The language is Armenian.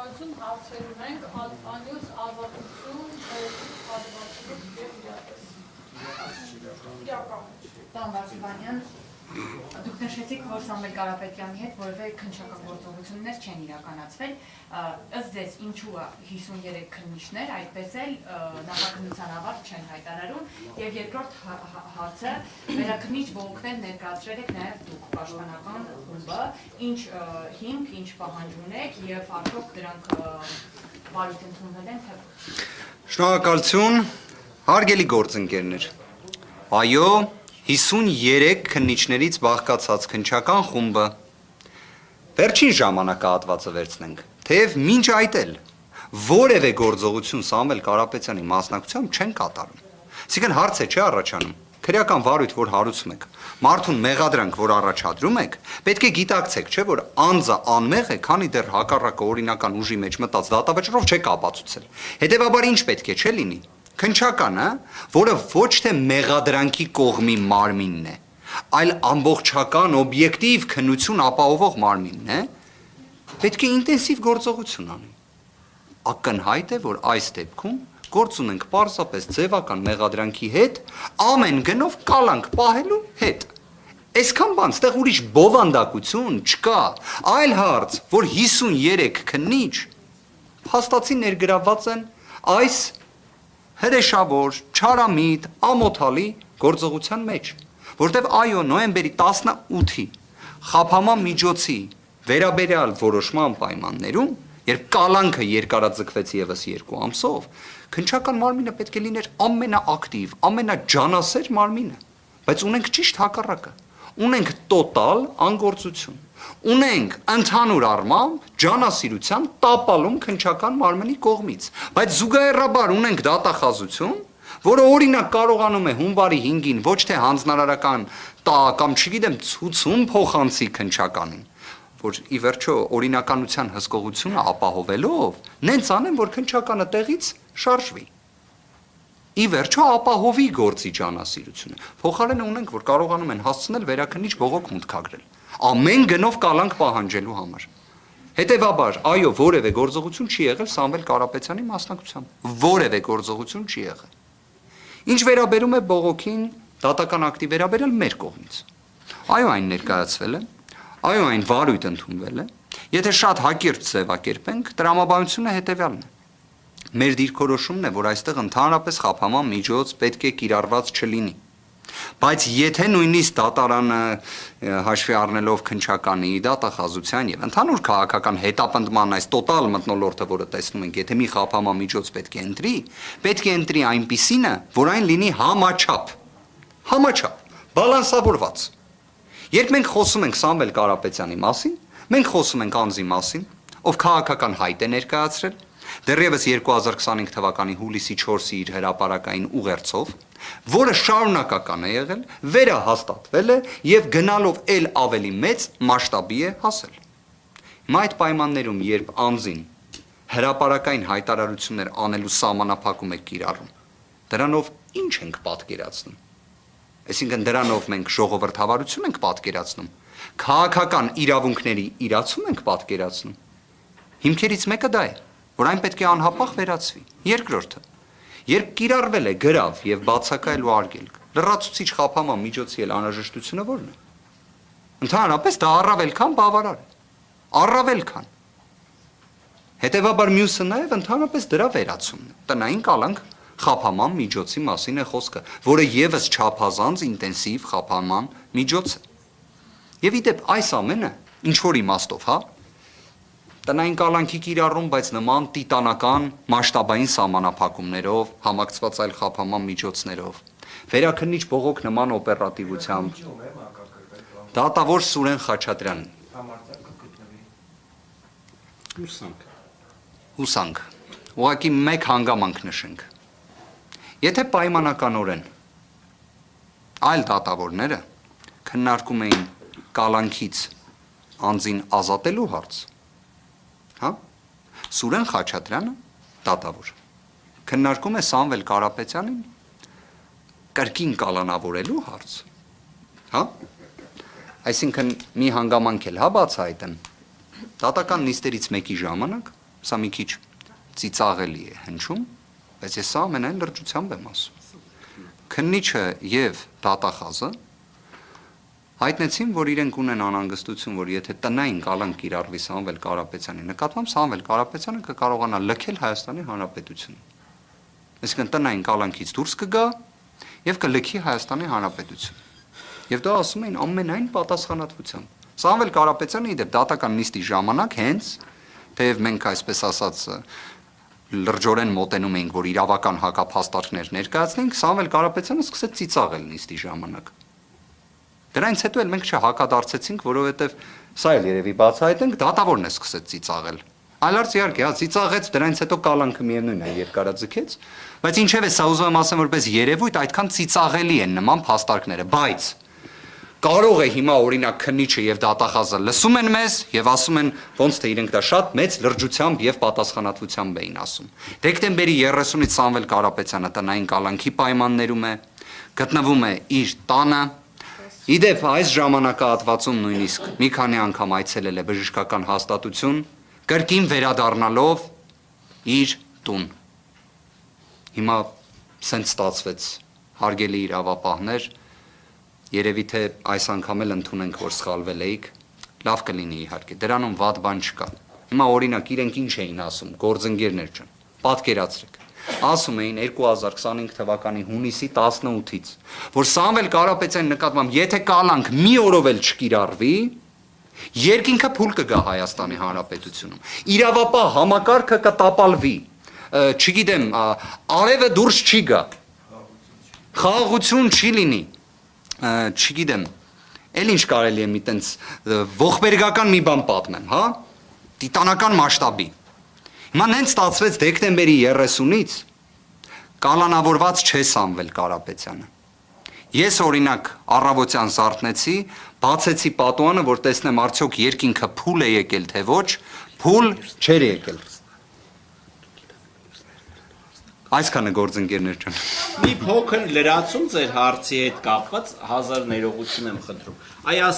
Շնորհակալություն հարցերում ենք Անյուս ազատություն հարվածնուց և Պարոն Վարդանյան, դուք նշեցիք, որ Սամվել Կարապետյանի հետ որևէ քննչական չեն իրականացվել, ըստ ձեզ ինչու 53 քննիչներ այդպես էլ նախաքննության ավարտ չեն հայտարարում, եւ երկրորդ հարցը վերաքննիչ բողոքներ ներկայացրել եք նաեւ դուք պաշտպանական խումբը, ինչ հիմք, ինչ պահանջ ունեք եւ արդյոք դրանք վարույթ ընդունվել են թե ոչ։ Շնորհակալություն, հարգելի գործընկերներ։ Այո, 53 քննիչներից բաղկացած քննչական խումբը վերջին ժամանակահատվածը վերցնենք, թեև մինչ այդ էլ որևէ գործողություն Սամվել Կարապետյանի մասնակցությամբ չեն կատարում։ Այսինքն հարց է չի առաջանում, քրեական վարույթ, որ հարուցում եք, մարդուն մեղադրանք, որ առաջադրում եք, պետք է գիտակցեք, չէ՞ որ անձը անմեղ է, քանի դեռ հակառակը օրինական ուժի մեջ մտած դատավճռով չեք ապացուցել։ Հետևաբար ինչ պետք է չէ լինի։ Քննչականը, որը ոչ թե մեղադրանքի կողմի մարմինն է, այլ ամբողջական օբյեկտիվ քննություն ապահովող մարմինն է, պետք է ինտենսիվ գործողություն անի։ Ակնհայտ է, որ այս դեպքում գործ ունենք պարզապես ձևական մեղադրանքի հետ, ամեն գնով կալանք պահելու հետ։ Այսքան բան, ստեղ ուրիշ բովանդակություն չկա, այլ հարց, որ 53 քննիչ փաստացի ներգրավված են այս հրեշավոր, չարամիտ, ամոթալի գործողության մեջ, որտեղ այո, նոյեմբերի 18-ի խաբհման միջոցի վերաբերյալ որոշման պայմաններում, երբ կալանքը երկարաձգվեց եւս 2 ամսով, քննչական մարմինը պետք է լիներ ամենաակտիվ, ամենաջանասեր մարմինը, բայց ունենք ճիշտ հակառակը, ունենք տոտալ անգործություն, ունենք ընդհանուր առմամբ ջանասիրության տապալում քննչական մարմնի կողմից, բայց զուգահեռաբար ունենք դատախազություն, որը օրինակ կարողանում է հունվարի 5-ին ոչ թե հանձնարարական տա կամ չգիտեմ ցուցում փոխանցի քննչականին, որ ի վերջո օրինականության հսկողությունը ապահովելով նենց անեն, որ քննչականը տեղից շարժվի։ Ի վերջո ապահովի գործի ջանասիրությունը։ Փոխարենը ունենք, որ կարողանում են հասցնել վերաքննիչ բողոք մուտքագրել։ Ամեն գնով կալանք պահանջելու համար։ Հետևաբար, այո, որևէ գործողություն չի եղել Սամվել Կարապետյանի մասնակցությամբ։ Որևէ գործողություն չի եղել։ Ինչ վերաբերում է բողոքին, դատական ակտի վերաբերյալ մեր կողմից։ Այո, այն ներկայացվել է, այո, այն վարույթ ընդունվել է։ Եթե շատ հակիրճ ձևակերպենք, տրամաբանությունը հետևյալն է։ Մեր դիրքորոշումն է, որ այստեղ ընդհանրապես խաբհման միջոց պետք է կիրառված չլինի։ Բայց եթե նույնիսկ դատարանը հաշվի առնելով քննչականի դատախազության եւ ընդհանուր քաղաքական հետապնդման այս տոտալ մթնոլորտը, որը տեսնում ենք, եթե մի խաբհման միջոց պետք է ընտրի այնպիսինը, որ այն լինի համաչափ, բալանսավորված։ Երբ մենք խոսում ենք Սամվել Կարապետյանի մասին, մենք խոսում ենք անձի մասին, ով քաղաքական հայտ է ներկայացրել, դեռևս 2025 թվականի հուլիսի 4-ի իր հրապարակային ուղերձով, որը շարունակական է եղել, վերահաստատվել է եւ գնալով էլ ավելի մեծ մասշտաբի է հասել։ Հիմա այդ պայմաններում, երբ անձին հրապարակային հայտարարություններ անելու սահմանափակում է կիրառում, դրանով ինչ ենք պատկերացնում։ Այսինքն դրանով մենք ժողովրդավարություն ենք պատկերացնում, քաղաքական իրավունքների իրացում ենք պատկերացնում։ Հիմքերից մեկը դա է, որ այն պետք է անհապաղ վերացվի։ Երկրորդը, երբ կիրառվել է գրավ եւ բացակայելու արգելք, լրացուցիչ խաբհման միջոցի էլ անհրաժեշտությունը ո՞րն է։ Ընդհանրապես դա առավել քան բավարար է։ Առավել քան։ Հետևաբար մյուսը նաեւ ընդհանրապես դրա վերացումն է։ Տնային կալանք խաբհման միջոցի մասին է խոսքը, որը եւս չափազանց ինտենսիվ խաբհման միջոց է։ Եվ իդեպ այս ամենը ինչ որ իմաստով, հա, տնային կալանքի կիրառում, բայց նման տիտանական մասշտաբային սահմանափակումներով, համակցված այլ խաբհման միջոցներով, վերաքննիչ բողոք նման օպերատիվությամբ, դատավոր Սուրեն Խաչատրյանն։ Հուսանք։ Ուղղակի մեկ հանգամանք նշենք։ Եթե պայմանականորեն այլ դատավորները քննարկում էին կալանքից անձին ազատելու հարց, հա, Սուրեն Խաչատրյանը դատավոր քննարկում է Սամվել Կարապետյանին կրկին կալանավորելու հարց, հա, այսինքն մի հանգամանք էլ հա բացահայտեմ, դատական նիստերից մեկի ժամանակ սա մի քիչ ծիծաղելի է հնչում, բայց ես սա ամենայն լրջությամբ եմ ասում։ Քննիչը եւ դատախազը հայտնեցին, որ իրենք ունեն անհանգստություն, որ եթե տնային կալանք կիրառվի Սամվել Կարապետյանի նկատմամբ, Սամվել Կարապետյանը կկարողանա լքել Հայաստանի Հանրապետությունը։ Այսինքն տնային կալանքից դուրս կգա եւ կլքի Հայաստանի Հանրապետությունը։ Եվ դա ասում էին ամենայն պատասխանատվությամբ։ Սամվել Կարապետյանը իդեպ դատական նիստի ժամանակ հենց, թեև մենք այսպես ասած լրջորեն մոտենում էինք, որ իրավական հակափաստարկներ ներկայացնենք, Սամվել Կարապետյանը սկսեց ծիծաղել նիստի ժամանակ։ Դրանից հետո էլ մենք չհակադարձեցինք, որովհետև սա էլ երևի բացահայտենք, դատավորն է սկսեց ծիծաղել։ Այլարց իհարկե, ծիծաղեց, դրանից հետո կալանքը միևնույն է երկարաձգեց, բայց ինչև է սա ուզում եմ ասեմ որպես երևույթ, այդքան ծիծաղելի են նման փաստարկները, բայց կարող է հիմա օրինակ քննիչը եւ դատախազը լսում են մեզ եւ ասում են ոնց թե իրենք դա շատ մեծ լրջությամբ եւ պատասխանատվությամբ էին ասում։ Դեկտեմբերի 30-ից Սամվել Կարապետյանը տնային կալանքի պայմաններում է, գտնվում է իր տանը։ Իդեպ այս ժամանակահատվածում նույնիսկ մի քանի անգամ այցելել է բժշկական հաստատություն, կրկին վերադառնալով իր տուն։ Հիմա սենց ստացվեց, հարգելի իրավապահներ, երևի թե այս անգամ էլ ընդունենք, որ սխալվել էիք, լավ կլինի իհարկե, դրանում վատ բան չկա։ Հիմա օրինակ իրենք ինչ էին ասում, գործընկերներ ջան, պատկերացրեք։ Ասում էին 2025 թվականի հունիսի 18-ից, որ Սամվել Կարապետյանի նկատմամբ եթե կալանք մի օրով էլ չկիրառվի, երկինքը փուլ կգա Հայաստանի Հանրապետությունում։ Իրավապահ համակարգը կտապալվի, չգիտեմ, արևը դուրս չի գա, խաղաղություն չի լինի, չգիտեմ, էլ ինչ կարելի է մի տենց ողբերգական մի բան պատմեմ, հա, տիտանական մասշտաբի։ Հիմա նենց ստացվեց դեկտեմբերի 30-ից կալանավորված չէ Սամվել Կարապետյանը։ Ես օրինակ առավոտյան զարթնեցի, բացեցի պատուանը, որ տեսնեմ արդյոք երկինքը փուլ է եկել թե ոչ, փուլ չէր եկել։ Այսքանը գործընկերներ ջան։ Մի փոքր լրացում ձեր հարցի հետ կապված 1000 ներողություն եմ խնդրում։